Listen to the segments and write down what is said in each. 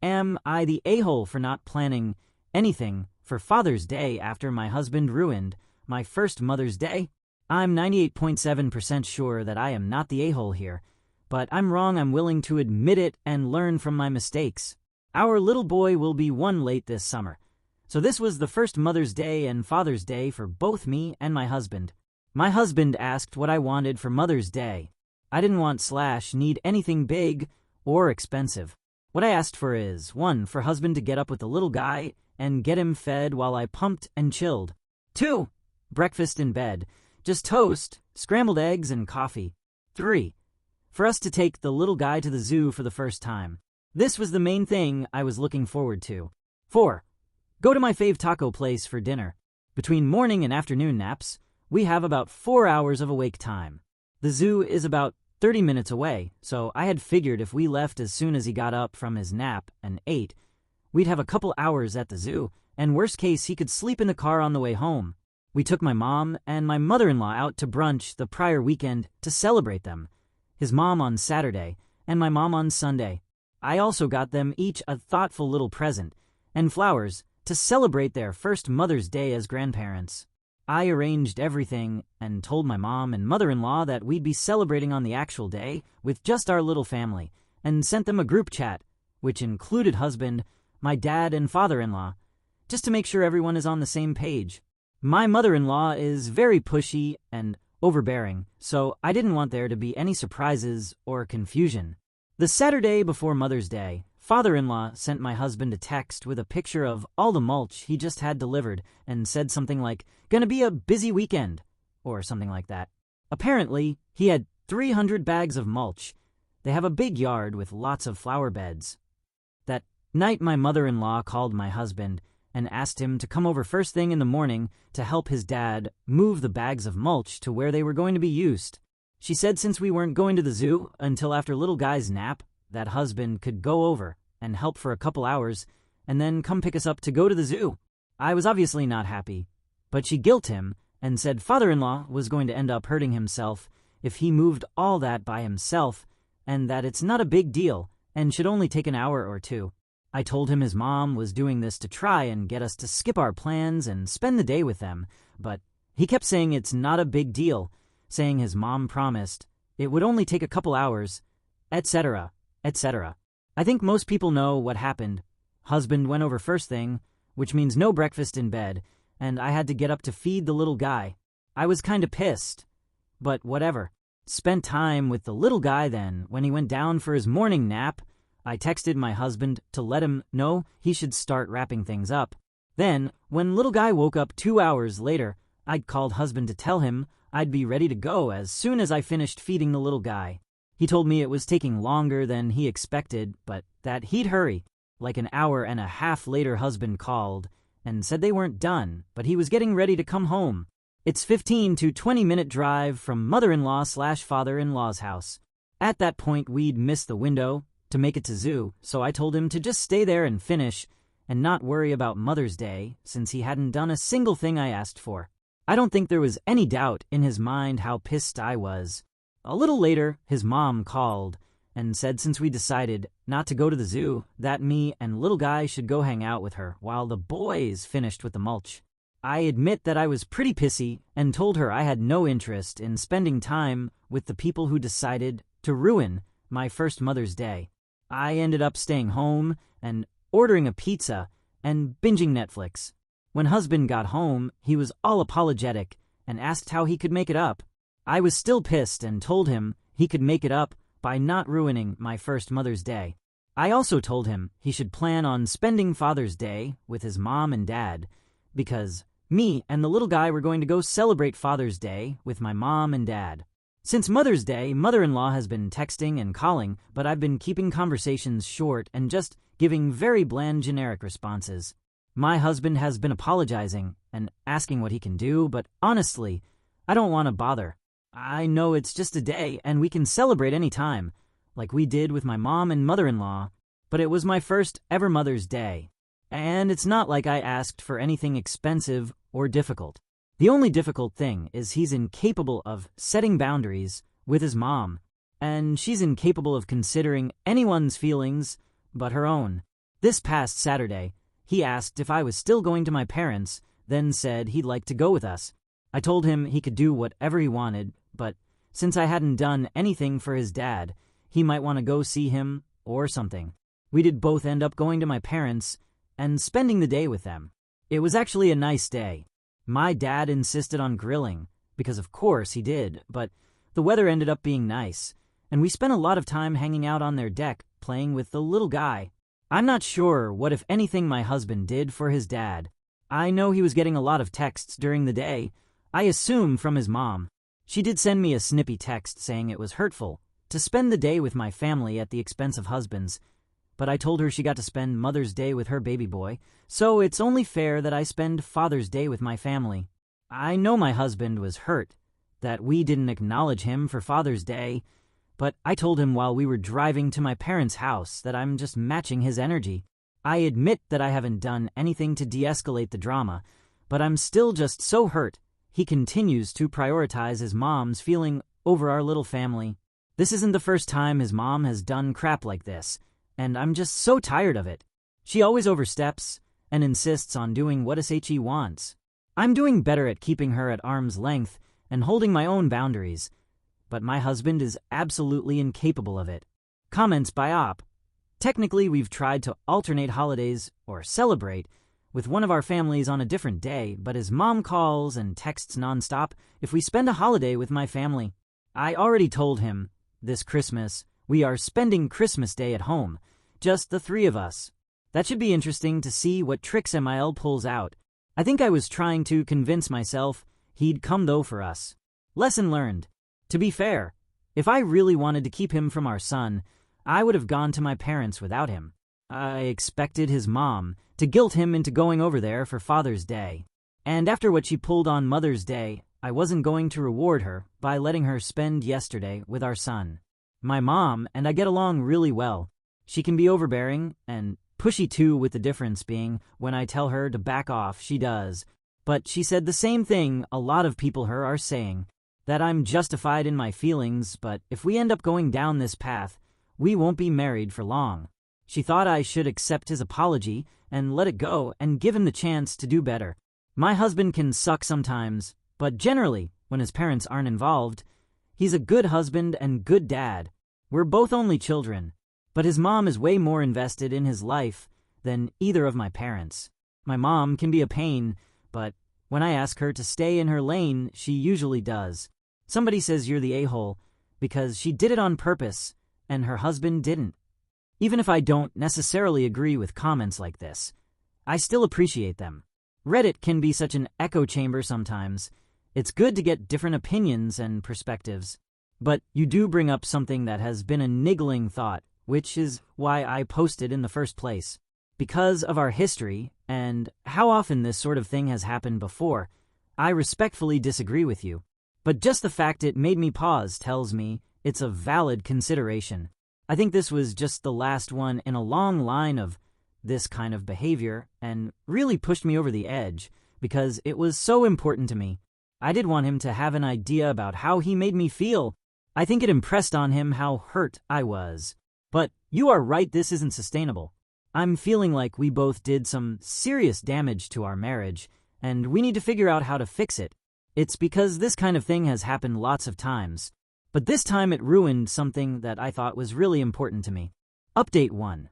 Am I the a-hole for not planning anything for Father's Day after my husband ruined my first Mother's Day? I'm 98.7% sure that I am not the a-hole here, but I'm wrong. I'm willing to admit it and learn from my mistakes. Our little boy will be 1 late this summer, so this was the first Mother's Day and Father's Day for both me and my husband. My husband asked what I wanted for Mother's Day. I didn't want/need anything big or expensive. What I asked for is, 1, for husband to get up with the little guy and get him fed while I pumped and chilled. 2, breakfast in bed, just toast, scrambled eggs, and coffee. 3, for us to take the little guy to the zoo for the first time. This was the main thing I was looking forward to. 4, go to my fave taco place for dinner. Between morning and afternoon naps, we have about 4 hours of awake time. The zoo is about 30 minutes away, so I had figured if we left as soon as he got up from his nap and ate, we'd have a couple hours at the zoo, and worst case, he could sleep in the car on the way home. We took my mom and my mother-in-law out to brunch the prior weekend to celebrate them. His mom on Saturday and my mom on Sunday. I also got them each a thoughtful little present and flowers to celebrate their first Mother's Day as grandparents. I arranged everything and told my mom and mother-in-law that we'd be celebrating on the actual day with just our little family, and sent them a group chat, which included husband, my dad, and father-in-law, just to make sure everyone is on the same page. My mother-in-law is very pushy and overbearing, so I didn't want there to be any surprises or confusion. The Saturday before Mother's Day, father-in-law sent my husband a text with a picture of all the mulch he just had delivered and said something like, "Gonna be a busy weekend," or something like that. Apparently, he had 300 bags of mulch. They have a big yard with lots of flower beds. That night, my mother-in-law called my husband and asked him to come over first thing in the morning to help his dad move the bags of mulch to where they were going to be used. She said since we weren't going to the zoo until after little guy's nap, that husband could go over and help for a couple hours and then come pick us up to go to the zoo. I was obviously not happy, but she guilt him and said father-in-law was going to end up hurting himself if he moved all that by himself, and that it's not a big deal and should only take an hour or 2. I told him his mom was doing this to try and get us to skip our plans and spend the day with them, but he kept saying it's not a big deal, saying his mom promised it would only take a couple hours, etc., etc. I think most people know what happened. Husband went over first thing, which means no breakfast in bed, and I had to get up to feed the little guy. I was kinda pissed, but whatever. Spent time with the little guy then. When he went down for his morning nap, I texted my husband to let him know he should start wrapping things up. Then, when little guy woke up 2 hours later, I'd called husband to tell him I'd be ready to go as soon as I finished feeding the little guy. He told me it was taking longer than he expected, but that he'd hurry. Like an hour and a half later, husband called and said they weren't done, but he was getting ready to come home. It's 15 to 20-minute drive from mother-in-law/father-in-law's house. At that point, we'd missed the window to make it to zoo, so I told him to just stay there and finish and not worry about Mother's Day since he hadn't done a single thing I asked for. I don't think there was any doubt in his mind how pissed I was. A little later, his mom called and said since we decided not to go to the zoo, that me and little guy should go hang out with her while the boys finished with the mulch. I admit that I was pretty pissy and told her I had no interest in spending time with the people who decided to ruin my first Mother's Day. I ended up staying home and ordering a pizza and binging Netflix. When husband got home, he was all apologetic and asked how he could make it up. I was still pissed and told him he could make it up by not ruining my first Mother's Day. I also told him he should plan on spending Father's Day with his mom and dad, because me and the little guy were going to go celebrate Father's Day with my mom and dad. Since Mother's Day, mother-in-law has been texting and calling, but I've been keeping conversations short and just giving very bland generic responses. My husband has been apologizing and asking what he can do, but honestly, I don't want to bother. I know it's just a day and we can celebrate any time, like we did with my mom and mother-in-law, but it was my first ever Mother's Day. And it's not like I asked for anything expensive or difficult. The only difficult thing is he's incapable of setting boundaries with his mom, and she's incapable of considering anyone's feelings but her own. This past Saturday, he asked if I was still going to my parents', then said he'd like to go with us. I told him he could do whatever he wanted, but since I hadn't done anything for his dad, he might want to go see him or something. We did both end up going to my parents and spending the day with them. It was actually a nice day. My dad insisted on grilling, because of course he did, but the weather ended up being nice, and we spent a lot of time hanging out on their deck playing with the little guy. I'm not sure what, if anything, my husband did for his dad. I know he was getting a lot of texts during the day, I assume from his mom. She did send me a snippy text saying it was hurtful to spend the day with my family at the expense of husbands, but I told her she got to spend Mother's Day with her baby boy, so it's only fair that I spend Father's Day with my family. I know my husband was hurt that we didn't acknowledge him for Father's Day, but I told him while we were driving to my parents' house that I'm just matching his energy. I admit that I haven't done anything to de-escalate the drama, but I'm still just so hurt he continues to prioritize his mom's feeling over our little family. This isn't the first time his mom has done crap like this, and I'm just so tired of it. She always oversteps and insists on doing what SHE wants. I'm doing better at keeping her at arm's length and holding my own boundaries, but my husband is absolutely incapable of it. Comments by Op. Technically, we've tried to alternate holidays or celebrate with one of our families on a different day, but his mom calls and texts nonstop if we spend a holiday with my family. I already told him this Christmas we are spending Christmas Day at home, just the three of us. That should be interesting to see what tricks MIL pulls out. I think I was trying to convince myself he'd come though for us. Lesson learned. To be fair, if I really wanted to keep him from our son, I would have gone to my parents without him. I expected his mom to guilt him into going over there for Father's Day. And after what she pulled on Mother's Day, I wasn't going to reward her by letting her spend yesterday with our son. My mom and I get along really well. She can be overbearing and pushy too, with the difference being when I tell her to back off, she does. But she said the same thing a lot of people her are saying, that I'm justified in my feelings, but if we end up going down this path, we won't be married for long. She thought I should accept his apology and let it go and give him the chance to do better. My husband can suck sometimes, but generally, when his parents aren't involved, he's a good husband and good dad. We're both only children, but his mom is way more invested in his life than either of my parents. My mom can be a pain, but when I ask her to stay in her lane, she usually does. Somebody says you're the a-hole because she did it on purpose and her husband didn't. Even if I don't necessarily agree with comments like this, I still appreciate them. Reddit can be such an echo chamber sometimes. It's good to get different opinions and perspectives. But you do bring up something that has been a niggling thought, which is why I posted in the first place. Because of our history and how often this sort of thing has happened before, I respectfully disagree with you. But just the fact it made me pause tells me it's a valid consideration. I think this was just the last one in a long line of this kind of behavior and really pushed me over the edge because it was so important to me. I did want him to have an idea about how he made me feel. I think it impressed on him how hurt I was. But you are right, this isn't sustainable. I'm feeling like we both did some serious damage to our marriage, and we need to figure out how to fix it. It's because this kind of thing has happened lots of times. But this time it ruined something that I thought was really important to me. Update 1.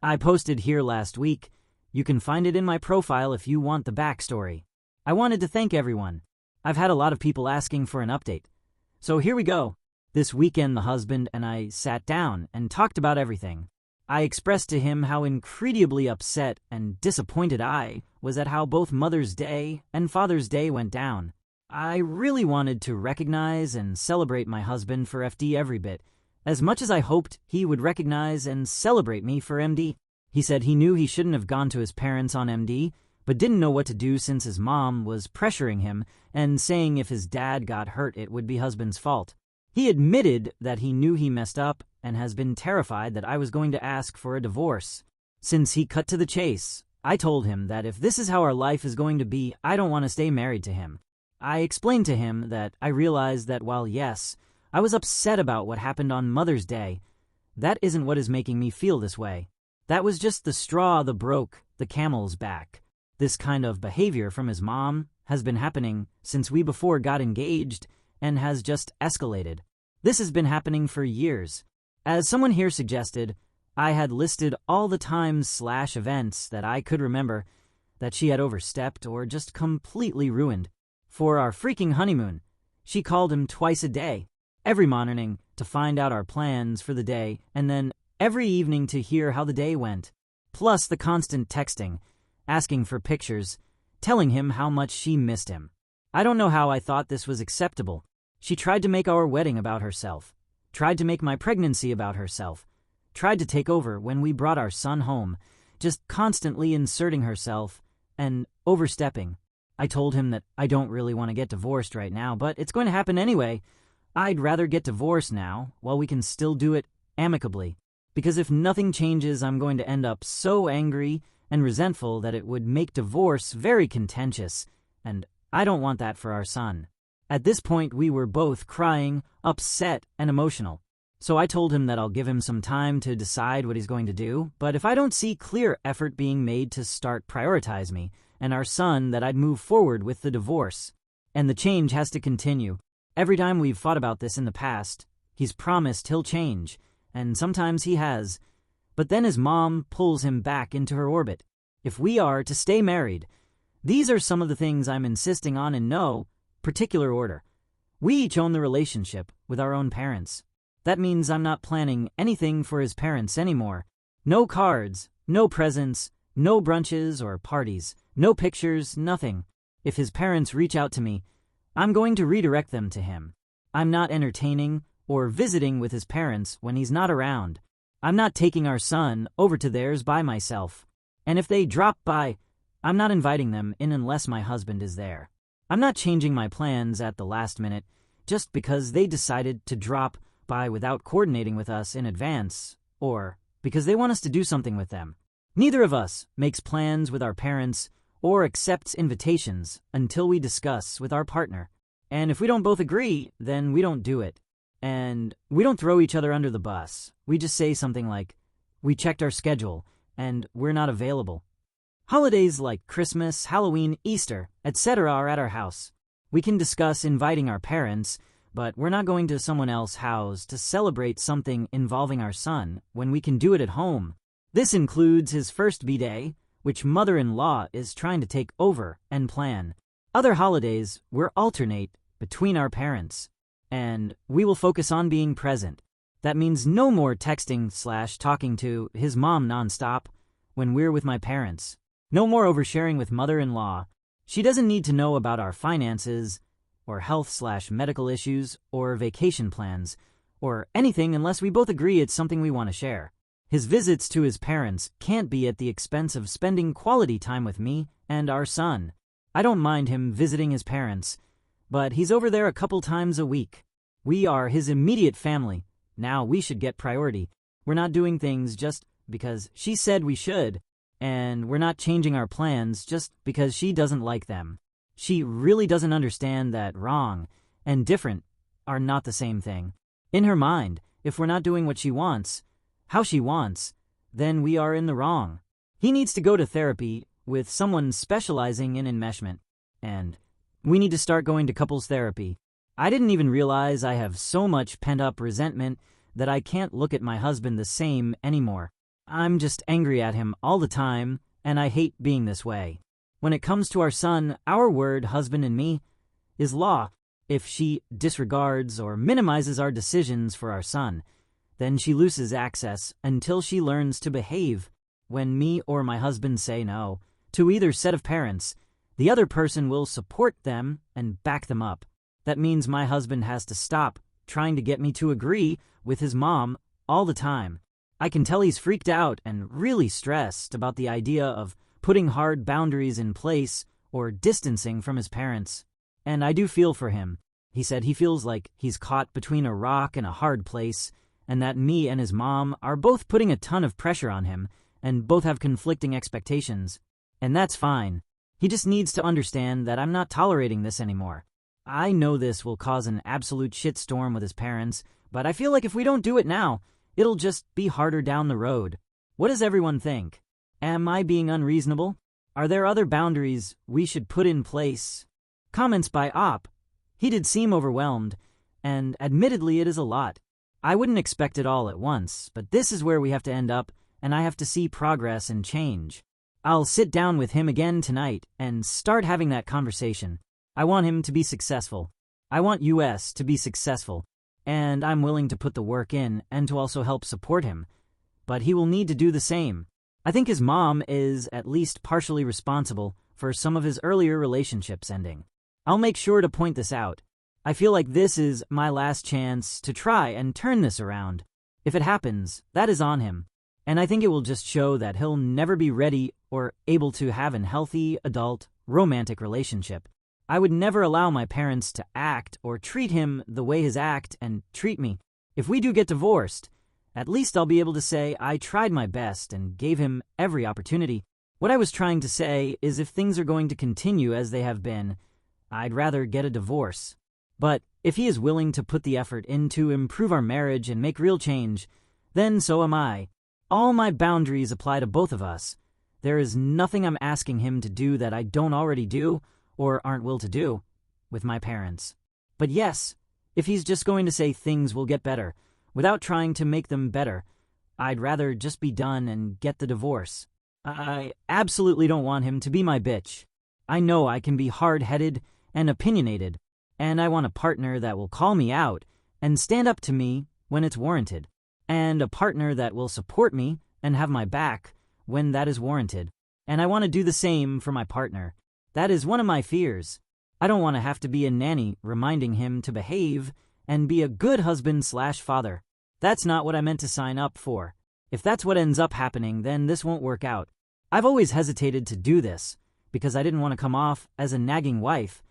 I posted here last week. You can find it in my profile if you want the backstory. I wanted to thank everyone. I've had a lot of people asking for an update. So here we go. This weekend the husband and I sat down and talked about everything. I expressed to him how incredibly upset and disappointed I was at how both Mother's Day and Father's Day went down. I really wanted to recognize and celebrate my husband for FD every bit, as much as I hoped he would recognize and celebrate me for MD. He said he knew he shouldn't have gone to his parents on MD, but didn't know what to do since his mom was pressuring him and saying if his dad got hurt it would be husband's fault. He admitted that he knew he messed up and has been terrified that I was going to ask for a divorce. Since he cut to the chase, I told him that if this is how our life is going to be, I don't want to stay married to him. I explained to him that I realized that while yes, I was upset about what happened on Mother's Day, that isn't what is making me feel this way. That was just the straw that broke the camel's back. This kind of behavior from his mom has been happening since we before got engaged and has just escalated. This has been happening for years. As someone here suggested, I had listed all the times/events that I could remember that she had overstepped or just completely ruined. For our freaking honeymoon, she called him twice a day, every morning to find out our plans for the day, and then every evening to hear how the day went. Plus the constant texting, asking for pictures, telling him how much she missed him. I don't know how I thought this was acceptable. She tried to make our wedding about herself, tried to make my pregnancy about herself, tried to take over when we brought our son home, just constantly inserting herself and overstepping. I told him that I don't really want to get divorced right now, but it's going to happen anyway. I'd rather get divorced now while we can still do it amicably, because if nothing changes, I'm going to end up so angry and resentful that it would make divorce very contentious, and I don't want that for our son. At this point, we were both crying, upset, and emotional. So I told him that I'll give him some time to decide what he's going to do, but if I don't see clear effort being made to start prioritize me and our son, that I'd move forward with the divorce. And the change has to continue. Every time we've fought about this in the past, he's promised he'll change, and sometimes he has. But then his mom pulls him back into her orbit. If we are to stay married, these are some of the things I'm insisting on in no particular order. We each own the relationship with our own parents. That means I'm not planning anything for his parents anymore. No cards, no presents, no brunches or parties, no pictures, nothing. If his parents reach out to me, I'm going to redirect them to him. I'm not entertaining or visiting with his parents when he's not around. I'm not taking our son over to theirs by myself. And if they drop by, I'm not inviting them in unless my husband is there. I'm not changing my plans at the last minute just because they decided to drop by without coordinating with us in advance, or because they want us to do something with them. Neither of us makes plans with our parents or accepts invitations until we discuss with our partner. And if we don't both agree, then we don't do it. And we don't throw each other under the bus. We just say something like, "We checked our schedule, and we're not available." Holidays like Christmas, Halloween, Easter, etc. are at our house. We can discuss inviting our parents, but we're not going to someone else's house to celebrate something involving our son when we can do it at home. This includes his first B-Day, which mother-in-law is trying to take over and plan. Other holidays, we'll alternate between our parents, and we will focus on being present. That means no more texting/talking to his mom nonstop when we're with my parents. No more oversharing with mother-in-law. She doesn't need to know about our finances, or health/medical issues, or vacation plans, or anything unless we both agree it's something we want to share. His visits to his parents can't be at the expense of spending quality time with me and our son. I don't mind him visiting his parents, but he's over there a couple times a week. We are his immediate family. Now we should get priority. We're not doing things just because she said we should, and we're not changing our plans just because she doesn't like them. She really doesn't understand that wrong and different are not the same thing. In her mind, if we're not doing what she wants, how she wants, then we are in the wrong. He needs to go to therapy with someone specializing in enmeshment, and we need to start going to couples therapy. I didn't even realize I have so much pent-up resentment that I can't look at my husband the same anymore. I'm just angry at him all the time, and I hate being this way. When it comes to our son, our word, husband and me, is law. If she disregards or minimizes our decisions for our son, then she loses access until she learns to behave. When me or my husband say no to either set of parents, the other person will support them and back them up. That means my husband has to stop trying to get me to agree with his mom all the time. I can tell he's freaked out and really stressed about the idea of putting hard boundaries in place or distancing from his parents. And I do feel for him. He said he feels like he's caught between a rock and a hard place, and that me and his mom are both putting a ton of pressure on him and both have conflicting expectations. And that's fine. He just needs to understand that I'm not tolerating this anymore. I know this will cause an absolute shitstorm with his parents, but I feel like if we don't do it now, it'll just be harder down the road. What does everyone think? Am I being unreasonable? Are there other boundaries we should put in place? Comments by Op. He did seem overwhelmed, and admittedly it is a lot. I wouldn't expect it all at once, but this is where we have to end up, and I have to see progress and change. I'll sit down with him again tonight and start having that conversation. I want him to be successful. I want US to be successful, and I'm willing to put the work in and to also help support him. But he will need to do the same. I think his mom is at least partially responsible for some of his earlier relationships ending. I'll make sure to point this out. I feel like this is my last chance to try and turn this around. If it happens, that is on him. And I think it will just show that he'll never be ready or able to have a healthy, adult, romantic relationship. I would never allow my parents to act or treat him the way his act and treat me. If we do get divorced, at least I'll be able to say I tried my best and gave him every opportunity. What I was trying to say is if things are going to continue as they have been, I'd rather get a divorce. But if he is willing to put the effort in to improve our marriage and make real change, then so am I. All my boundaries apply to both of us. There is nothing I'm asking him to do that I don't already do or aren't will to do with my parents. But yes, if he's just going to say things will get better without trying to make them better, I'd rather just be done and get the divorce. I absolutely don't want him to be my bitch. I know I can be hard-headed and opinionated, and I want a partner that will call me out and stand up to me when it's warranted, and a partner that will support me and have my back when that is warranted. And I want to do the same for my partner. That is one of my fears. I don't want to have to be a nanny reminding him to behave and be a good husband/father. That's not what I meant to sign up for. If that's what ends up happening, then this won't work out. I've always hesitated to do this because I didn't want to come off as a nagging wife,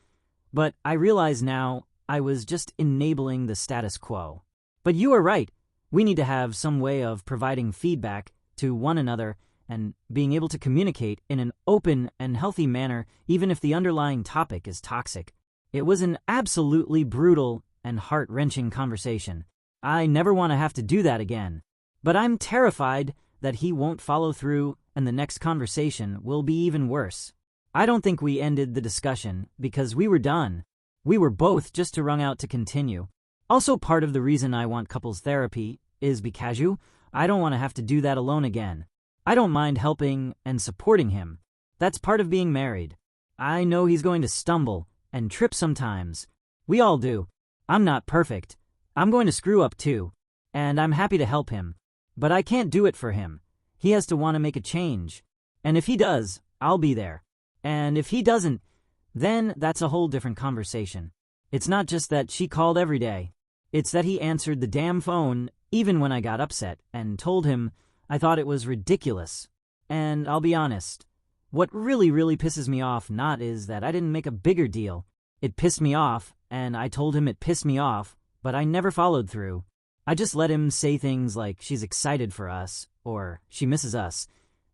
but I realize now I was just enabling the status quo. But you are right. We need to have some way of providing feedback to one another and being able to communicate in an open and healthy manner, even if the underlying topic is toxic. It was an absolutely brutal and heart-wrenching conversation. I never want to have to do that again. But I'm terrified that he won't follow through and the next conversation will be even worse. I don't think we ended the discussion because we were done. We were both just too wrung out to continue. Also, part of the reason I want couples therapy is because I don't want to have to do that alone again. I don't mind helping and supporting him. That's part of being married. I know he's going to stumble and trip sometimes. We all do. I'm not perfect. I'm going to screw up too. And I'm happy to help him. But I can't do it for him. He has to want to make a change. And if he does, I'll be there. And if he doesn't, then that's a whole different conversation. It's not just that she called every day. It's that he answered the damn phone even when I got upset and told him I thought it was ridiculous. And I'll be honest, what really pisses me off not is that I didn't make a bigger deal. It pissed me off, and I told him it pissed me off, but I never followed through. I just let him say things like she's excited for us, or she misses us.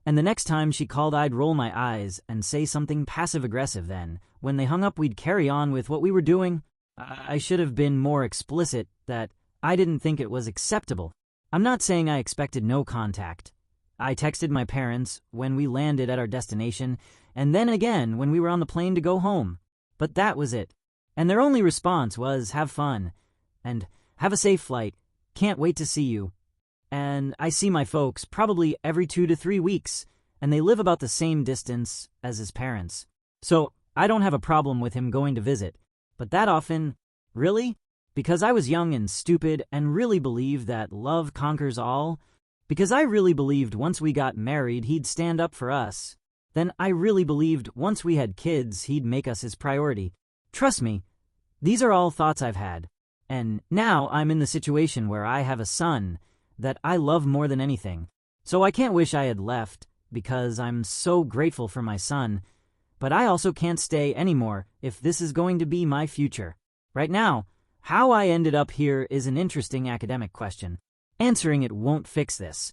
And the next time she called, I'd roll my eyes and say something passive-aggressive then. When they hung up, we'd carry on with what we were doing. I should have been more explicit that I didn't think it was acceptable. I'm not saying I expected no contact. I texted my parents when we landed at our destination, and then again when we were on the plane to go home. But that was it. And their only response was, have fun, and have a safe flight, can't wait to see you. And I see my folks probably every 2 to 3 weeks, and they live about the same distance as his parents. So I don't have a problem with him going to visit. But that often, really? Because I was young and stupid and really believed that love conquers all? Because I really believed once we got married he'd stand up for us. Then I really believed once we had kids he'd make us his priority. Trust me, these are all thoughts I've had. And now I'm in the situation where I have a son that I love more than anything. So I can't wish I had left because I'm so grateful for my son, but I also can't stay anymore if this is going to be my future. Right now, how I ended up here is an interesting academic question. Answering it won't fix this,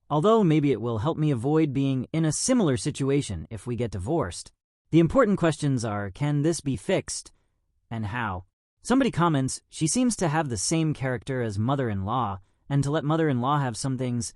although maybe it will help me avoid being in a similar situation if we get divorced. The important questions are, can this be fixed, and how? Somebody comments, she seems to have the same character as mother-in-law, and to let mother-in-law have some things,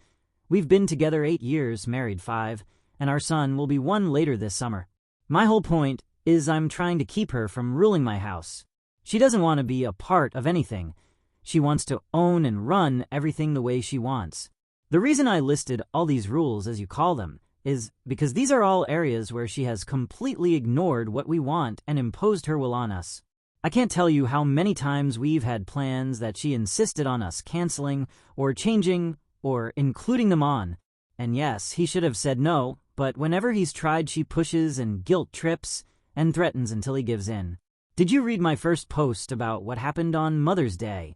We've been together 8 years, married 5, and our son will be 1 later this summer. My whole point is I'm trying to keep her from ruling my house. She doesn't want to be a part of anything. She wants to own and run everything the way she wants. The reason I listed all these rules, as you call them, is because these are all areas where she has completely ignored what we want and imposed her will on us. I can't tell you how many times we've had plans that she insisted on us canceling or changing or including them on. And yes, he should have said no, but whenever he's tried, she pushes and guilt trips and threatens until he gives in. Did you read my first post about what happened on Mother's Day?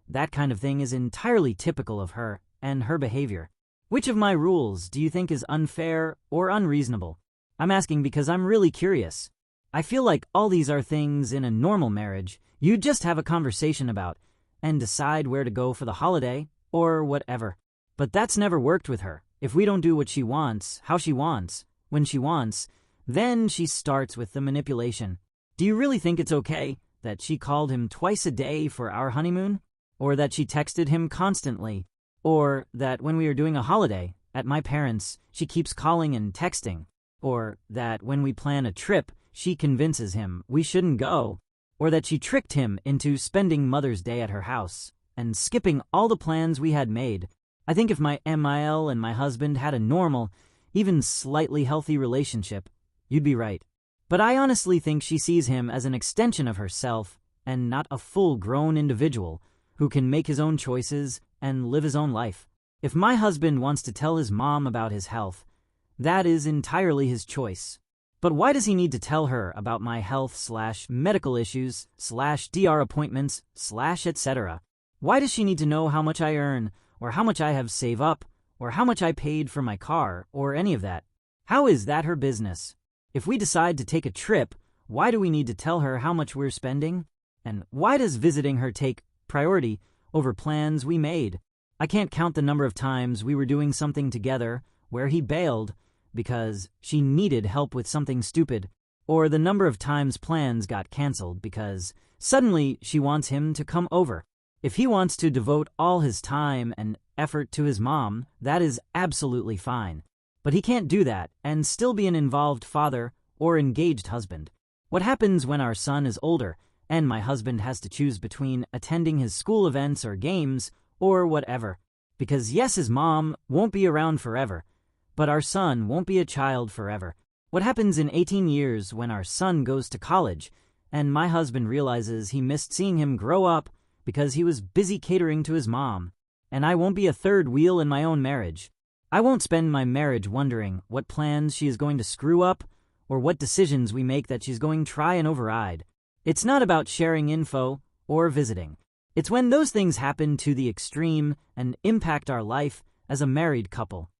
That kind of thing is entirely typical of her and her behavior. Which of my rules do you think is unfair or unreasonable? I'm asking because I'm really curious. I feel like all these are things in a normal marriage you'd just have a conversation about and decide where to go for the holiday or whatever. But that's never worked with her. If we don't do what she wants, how she wants, when she wants, then she starts with the manipulation. Do you really think it's okay that she called him twice a day for our honeymoon? Or that she texted him constantly? Or that when we are doing a holiday at my parents', she keeps calling and texting? Or that when we plan a trip, she convinces him we shouldn't go? Or that she tricked him into spending Mother's Day at her house and skipping all the plans we had made? I think if my MIL and my husband had a normal, even slightly healthy relationship, you'd be right. But I honestly think she sees him as an extension of herself and not a full-grown individual who can make his own choices and live his own life. If my husband wants to tell his mom about his health, that is entirely his choice. But why does he need to tell her about my health/medical issues/DR appointments /etc.? Why does she need to know how much I earn or how much I have saved up or how much I paid for my car or any of that? How is that her business? If we decide to take a trip, why do we need to tell her how much we're spending? And why does visiting her take priority over plans we made? I can't count the number of times we were doing something together where he bailed because she needed help with something stupid, or the number of times plans got canceled because suddenly she wants him to come over. If he wants to devote all his time and effort to his mom, that is absolutely fine. But he can't do that and still be an involved father or engaged husband. What happens when our son is older and my husband has to choose between attending his school events or games or whatever? Because yes, his mom won't be around forever, but our son won't be a child forever. What happens in 18 years when our son goes to college and my husband realizes he missed seeing him grow up because he was busy catering to his mom, and I won't be a third wheel in my own marriage? I won't spend my marriage wondering what plans she is going to screw up or what decisions we make that she's going to try and override. It's not about sharing info or visiting. It's when those things happen to the extreme and impact our life as a married couple.